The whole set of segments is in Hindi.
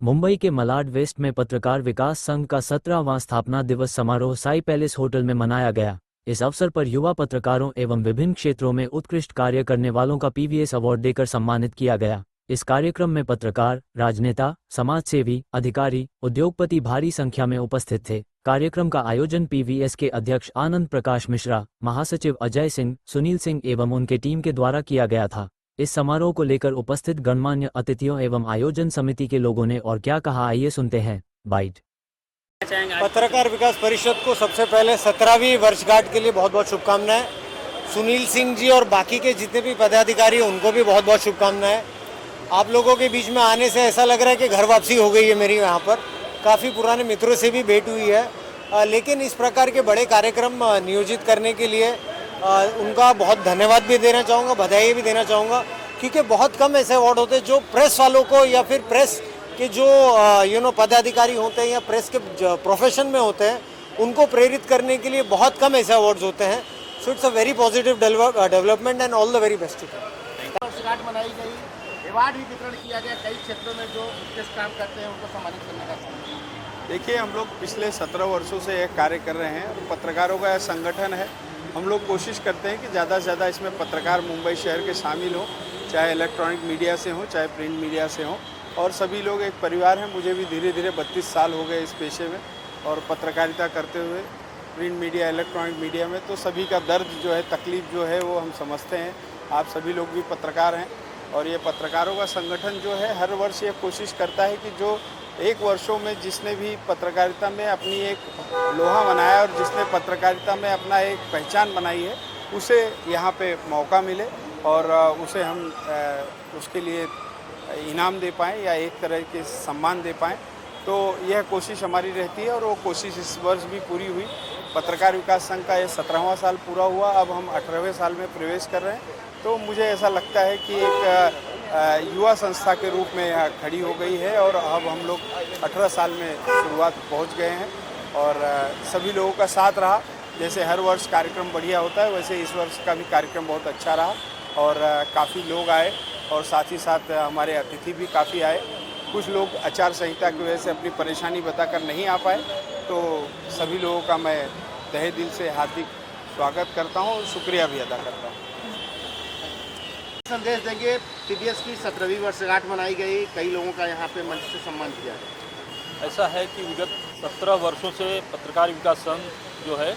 मुंबई के मलाड वेस्ट में पत्रकार विकास संघ का 17वां स्थापना दिवस समारोह साई पैलेस होटल में मनाया गया। इस अवसर पर युवा पत्रकारों एवं विभिन्न क्षेत्रों में उत्कृष्ट कार्य करने वालों का पीवीएस अवार्ड देकर सम्मानित किया गया। इस कार्यक्रम में पत्रकार, राजनेता, समाजसेवी, अधिकारी, उद्योगपति भारी संख्या में उपस्थित थे। कार्यक्रम का आयोजन पीवीएस के अध्यक्ष आनंद प्रकाश मिश्रा, महासचिव अजय सिंह, सुनील सिंह एवं उनके टीम के द्वारा किया गया था। इस समारोह को लेकर उपस्थित गणमान्य अतिथियों एवं आयोजन समिति के लोगों ने और क्या कहा, आइए सुनते हैं। बाइट। पत्रकार विकास परिषद को सबसे पहले 17वीं वर्षगांठ के लिए बहुत बहुत शुभकामनाएं। सुनील सिंह जी और बाकी के जितने भी पदाधिकारी हैं उनको भी बहुत बहुत शुभकामनाएं। आप लोगों के बीच में आने से ऐसा लग रहा है कि घर वापसी हो गई है मेरी। यहाँ पर काफ़ी पुराने मित्रों से भी भेंट हुई है, लेकिन इस प्रकार के बड़े कार्यक्रम नियोजित करने के लिए उनका बहुत धन्यवाद भी देना चाहूँगा, बधाई भी देना चाहूँगा, क्योंकि बहुत कम ऐसे अवार्ड होते हैं जो प्रेस वालों को या फिर प्रेस के जो पदाधिकारी होते हैं या प्रेस के प्रोफेशन में होते हैं उनको प्रेरित करने के लिए बहुत कम ऐसे अवार्ड्स होते हैं। So it's a very positive development and all the very best. वर्षगांठ मनाई गई, अवार्ड भी वितरण किया गया। कई क्षेत्रों में जो उत्कृष्ट काम करते हैं उनको सम्मानित करने का समय। देखिए, हम लोग पिछले 17 वर्षों से एक कार्य कर रहे हैं। पत्रकारों का संगठन है। हम लोग कोशिश करते हैं कि ज़्यादा से ज़्यादा इसमें पत्रकार मुंबई शहर के शामिल हों, चाहे इलेक्ट्रॉनिक मीडिया से हों, चाहे प्रिंट मीडिया से हों, और सभी लोग एक परिवार हैं। मुझे भी धीरे धीरे 32 साल हो गए इस पेशे में और पत्रकारिता करते हुए प्रिंट मीडिया, इलेक्ट्रॉनिक मीडिया में। तो सभी का दर्द जो है, तकलीफ़ जो है, वो हम समझते हैं। आप सभी लोग भी पत्रकार हैं और ये पत्रकारों का संगठन जो है हर वर्ष ये कोशिश करता है कि जो एक वर्षों में जिसने भी पत्रकारिता में अपनी एक लोहा बनाया और जिसने पत्रकारिता में अपना एक पहचान बनाई है उसे यहाँ पे मौका मिले और उसे हम उसके लिए इनाम दे पाएँ या एक तरह के सम्मान दे पाएँ। तो यह कोशिश हमारी रहती है और वो कोशिश इस वर्ष भी पूरी हुई। पत्रकार विकास संघ का ये 17वां साल पूरा हुआ। अब हम 18वें साल में प्रवेश कर रहे हैं। तो मुझे ऐसा लगता है कि एक युवा संस्था के रूप में यहाँ खड़ी हो गई है और अब हम लोग 18 साल में शुरुआत पहुँच गए हैं और सभी लोगों का साथ रहा। जैसे हर वर्ष कार्यक्रम बढ़िया होता है, वैसे इस वर्ष का भी कार्यक्रम बहुत अच्छा रहा और काफ़ी लोग आए और साथ ही साथ हमारे अतिथि भी काफ़ी आए। कुछ लोग आचार संहिता की वजह से अपनी परेशानी बताकर नहीं आ पाए, तो सभी लोगों का मैं तहे दिल से हार्दिक स्वागत करता हूँ और शुक्रिया भी अदा करता हूँ। संदेश देंगे। पीवीएस की 17वीं वर्षगांठ मनाई गई, कई लोगों का यहाँ पे मंच से सम्मान किया गया। ऐसा है कि विगत 17 वर्षों से पत्रकार विकास संघ जो है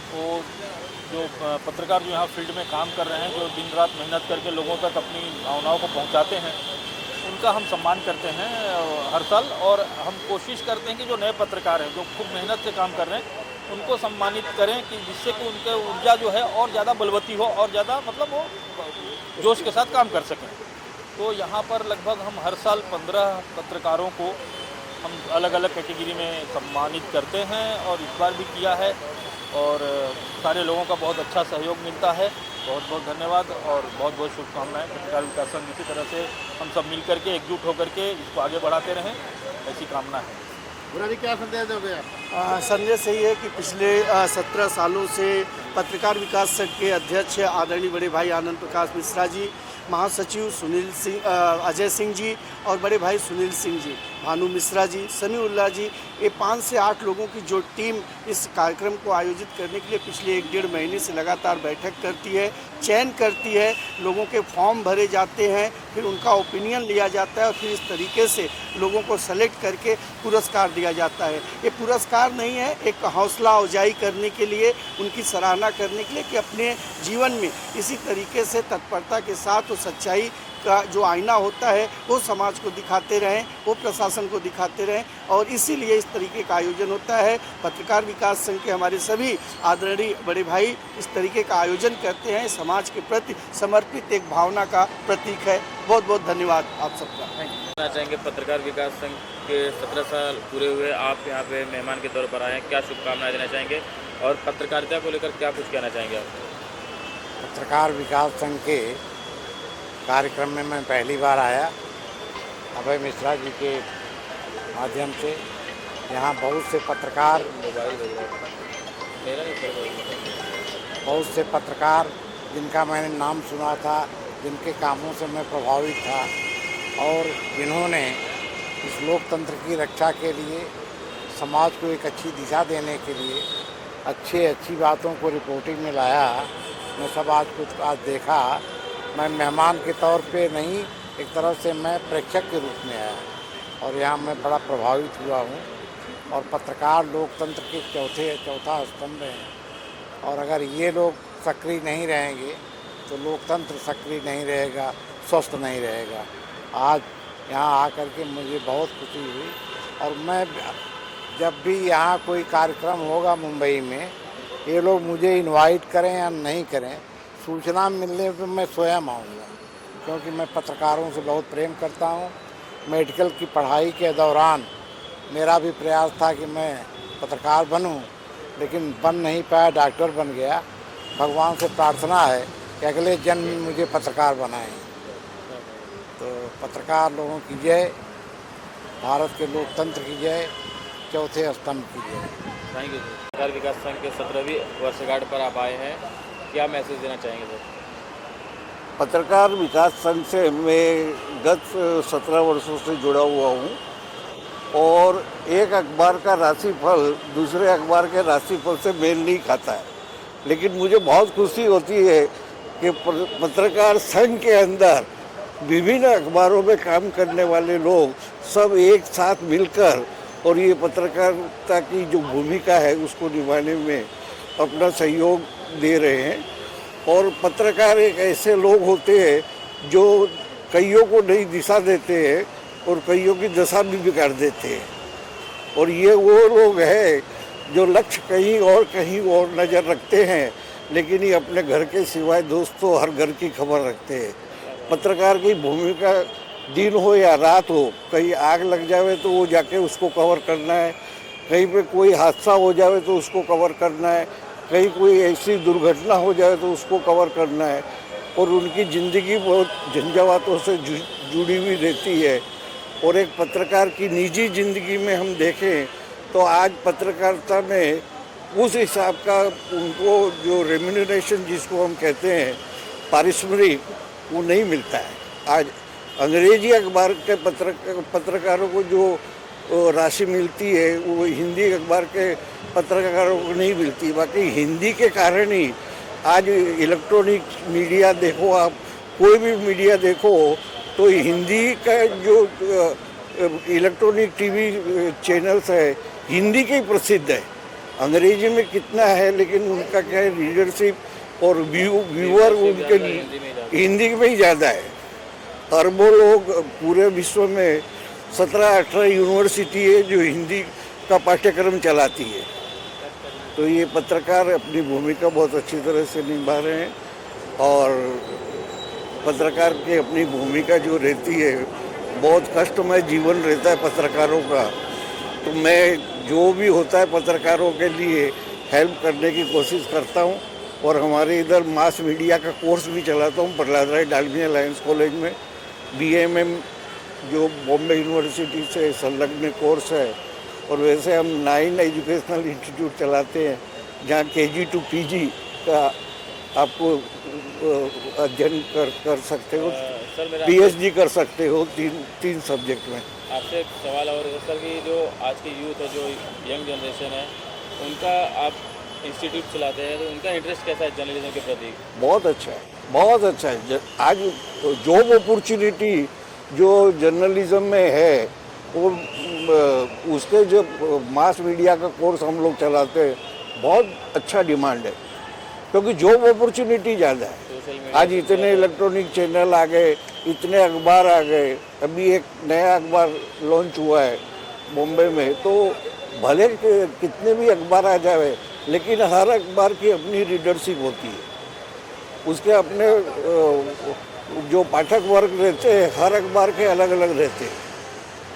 वो जो पत्रकार जो यहाँ फील्ड में काम कर रहे हैं, जो दिन रात मेहनत करके लोगों तक अपनी भावनाओं को पहुँचाते हैं, उनका हम सम्मान करते हैं हर साल। और हम कोशिश करते हैं कि जो नए पत्रकार हैं जो खूब मेहनत से काम कर रहे हैं उनको सम्मानित करें कि जिससे कि उनके ऊर्जा जो है और ज़्यादा बलवती हो और ज़्यादा मतलब वो जोश के साथ काम कर सकें। तो यहाँ पर लगभग हम हर साल 15 पत्रकारों को हम अलग अलग कैटेगरी में सम्मानित करते हैं और इस बार भी किया है और सारे लोगों का बहुत अच्छा सहयोग मिलता है। बहुत बहुत धन्यवाद और बहुत बहुत शुभकामनाएं। पत्रकार विकास संघ इसी तरह से हम सब मिल करके एकजुट होकर के इसको आगे बढ़ाते रहें, ऐसी कामना है। बुरा जी, क्या संदेश दोगे आप? संदेश यही है कि पिछले 17 सालों से पत्रकार विकास संघ के अध्यक्ष आदरणीय बड़े भाई आनंद प्रकाश मिश्रा जी, महासचिव सुनील सिंह, अजय सिंह जी और बड़े भाई सुनील सिंह जी, भानु मिश्रा जी, समीउल्लाह जी, ये 5 से 8 लोगों की जो टीम इस कार्यक्रम को आयोजित करने के लिए पिछले 1-1.5 महीने से लगातार बैठक करती है, चयन करती है, लोगों के फॉर्म भरे जाते हैं, फिर उनका ओपिनियन लिया जाता है और फिर इस तरीके से लोगों को सेलेक्ट करके पुरस्कार दिया जाता है। ये पुरस्कार नहीं है, एक हौसला अफजाई करने के लिए, उनकी सराहना करने के लिए कि अपने जीवन में इसी तरीके से तत्परता के साथ सच्चाई का जो आईना होता है वो समाज को दिखाते रहें, वो प्रशासन को दिखाते रहें और इसीलिए इस तरीके का आयोजन होता है। पत्रकार विकास संघ के हमारे सभी आदरणीय बड़े भाई इस तरीके का आयोजन करते हैं, समाज के प्रति समर्पित एक भावना का प्रतीक है। बहुत बहुत धन्यवाद आप सबका। कहना चाहेंगे पत्रकार विकास संघ के 17 साल पूरे हुए, आप यहाँ पे मेहमान के तौर पर आए हैं, क्या शुभकामनाएं देना चाहेंगे और पत्रकारिता को लेकर क्या कुछ कहना चाहेंगे आप? पत्रकार विकास संघ के कार्यक्रम में मैं पहली बार आया। अभय मिश्रा जी के माध्यम से यहाँ बहुत से पत्रकार जिनका मैंने नाम सुना था, जिनके कामों से मैं प्रभावित था और जिन्होंने इस लोकतंत्र की रक्षा के लिए, समाज को एक अच्छी दिशा देने के लिए अच्छी बातों को रिपोर्टिंग में लाया। मैं सब आज देखा। मैं मेहमान के तौर पे नहीं, एक तरफ से मैं प्रेक्षक के रूप में आया और यहाँ मैं बड़ा प्रभावित हुआ हूँ। और पत्रकार लोकतंत्र के चौथा स्तंभ हैं और अगर ये लोग सक्रिय नहीं रहेंगे तो लोकतंत्र सक्रिय नहीं रहेगा, स्वस्थ नहीं रहेगा। आज यहाँ आकर के मुझे बहुत खुशी हुई और मैं जब भी यहाँ कोई कार्यक्रम होगा मुंबई में, ये लोग मुझे इनवाइट करें या नहीं करें, सूचना मिलने पर मैं स्वयं आऊँगा, क्योंकि मैं पत्रकारों से बहुत प्रेम करता हूँ। मेडिकल की पढ़ाई के दौरान मेरा भी प्रयास था कि मैं पत्रकार बनूं, लेकिन बन नहीं पाया, डॉक्टर बन गया। भगवान से प्रार्थना है कि अगले जन्म में मुझे पत्रकार बनाएं। तो पत्रकार लोगों की जय, भारत के लोकतंत्र की जय, चौथे स्तंभ की जय। Thank you sir. पत्रकार विकास संघ के 17वीं वर्षगांठ पर आप आए हैं, क्या मैसेज देना चाहेंगे सर? पत्रकार विकास संघ से मैं गत 17 वर्षों से जुड़ा हुआ हूँ और एक अखबार का राशिफल दूसरे अखबार के राशिफल से मेल नहीं खाता है, लेकिन मुझे बहुत खुशी होती है कि पत्रकार संघ के अंदर विभिन्न अखबारों में काम करने वाले लोग सब एक साथ मिलकर और ये पत्रकारिता की जो भूमिका है उसको निभाने में अपना सहयोग दे रहे हैं। और पत्रकार एक ऐसे लोग होते हैं जो कईयों को नई दिशा देते हैं और कईयों की दशा भी बिगाड़ देते हैं। और ये वो लोग हैं जो लक्ष्य कहीं और नज़र रखते हैं, लेकिन ये अपने घर के सिवाय दोस्तों हर घर की खबर रखते हैं। पत्रकार की भूमिका दिन हो या रात हो, कहीं आग लग जावे तो वो जाके उसको कवर करना है, कहीं पे कोई हादसा हो जावे तो उसको कवर करना है, कहीं कोई ऐसी दुर्घटना हो जाए तो उसको कवर करना है। और उनकी ज़िंदगी बहुत झंझावातों से जुड़ी हुई रहती है। और एक पत्रकार की निजी ज़िंदगी में हम देखें तो आज पत्रकारिता में उस हिसाब का उनको जो रेम्यूनरेशन जिसको हम कहते हैं पारिश्रमिक, वो नहीं मिलता है। आज अंग्रेजी अखबार के पत्रकारों को जो राशि मिलती है वो हिंदी अखबार के पत्रकारों को नहीं मिलती। बाकी हिंदी के कारण ही आज इलेक्ट्रॉनिक मीडिया देखो, आप कोई भी मीडिया देखो तो हिंदी का जो इलेक्ट्रॉनिक टीवी चैनल्स है हिंदी के ही प्रसिद्ध है। अंग्रेजी में कितना है, लेकिन उनका क्या है, रीडरशिप और व्यूअर उनके हिंदी में ही ज़्यादा है। अरबों लोग पूरे विश्व में 17-18 यूनिवर्सिटी है जो हिंदी का पाठ्यक्रम चलाती है। तो ये पत्रकार अपनी भूमिका बहुत अच्छी तरह से निभा रहे हैं और पत्रकार की अपनी भूमिका जो रहती है, बहुत कष्टमय जीवन रहता है पत्रकारों का। तो मैं जो भी होता है पत्रकारों के लिए हेल्प करने की कोशिश करता हूँ। और हमारे इधर मास मीडिया का कोर्स भी चलाता हूँ प्रहलाद राय डालमिया लायंस कॉलेज में। BMM जो बॉम्बे यूनिवर्सिटी से संलग्न कोर्स है। और वैसे हम 9 एजुकेशनल इंस्टीट्यूट चलाते हैं जहाँ KG to PG का आपको अध्ययन कर सकते हो, PhD कर सकते हो तीन सब्जेक्ट में। आपसे एक सवाल और है सर कि जो आज की यूथ है, जो यंग जनरेशन है, उनका आप इंस्टीट्यूट चलाते हैं, तो उनका इंटरेस्ट कैसा है जर्नलिज्म के प्रति? बहुत अच्छा है, बहुत अच्छा है। आज जॉब अपॉर्चुनिटी जो जर्नलिज्म में है वो उसके जो मास मीडिया का कोर्स हम लोग चलाते हैं, बहुत अच्छा डिमांड है, क्योंकि जॉब अपॉर्चुनिटी ज़्यादा है। आज इतने इलेक्ट्रॉनिक चैनल आ गए, इतने अखबार आ गए। अभी एक नया अखबार लॉन्च हुआ है बॉम्बे में, तो भले कितने भी अखबार आ जाए, लेकिन हर अखबार की अपनी रीडरशिप होती है, उसके अपने जो पाठक वर्ग रहते हैं, हर अखबार के अलग अलग रहते हैं।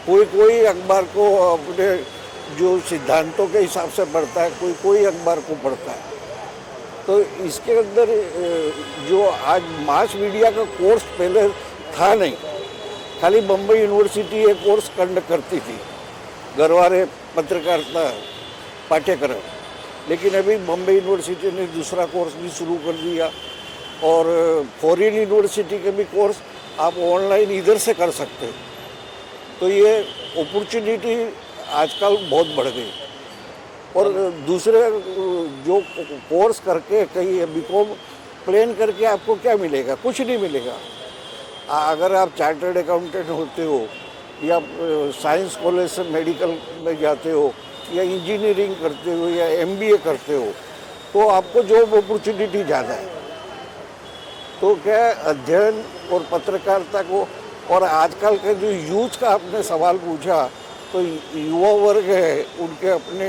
कोई अखबार को अपने जो सिद्धांतों के हिसाब से पढ़ता है, कोई अखबार को पढ़ता है। तो इसके अंदर जो आज मास मीडिया का कोर्स पहले था नहीं, खाली बम्बई यूनिवर्सिटी ये कोर्स कंडक्ट करती थी, गरवारे पत्रकारिता पाठ्यक्रम। लेकिन अभी बम्बई यूनिवर्सिटी ने दूसरा कोर्स भी शुरू कर दिया और फॉरेन यूनिवर्सिटी के भी कोर्स आप ऑनलाइन इधर से कर सकते हो। तो ये अपॉर्चुनिटी आजकल बहुत बढ़ गई। और दूसरे जो कोर्स करके कहीं बीकॉम प्लेन करके आपको क्या मिलेगा? कुछ नहीं मिलेगा। अगर आप चार्टर्ड अकाउंटेंट होते हो या साइंस कॉलेज से मेडिकल में जाते हो या इंजीनियरिंग करते हो या एमबीए करते हो तो आपको जॉब अपॉर्चुनिटी ज़्यादा है। तो क्या अध्ययन और पत्रकारिता को, और आजकल के जो यूथ का आपने सवाल पूछा, तो युवा वर्ग है उनके अपने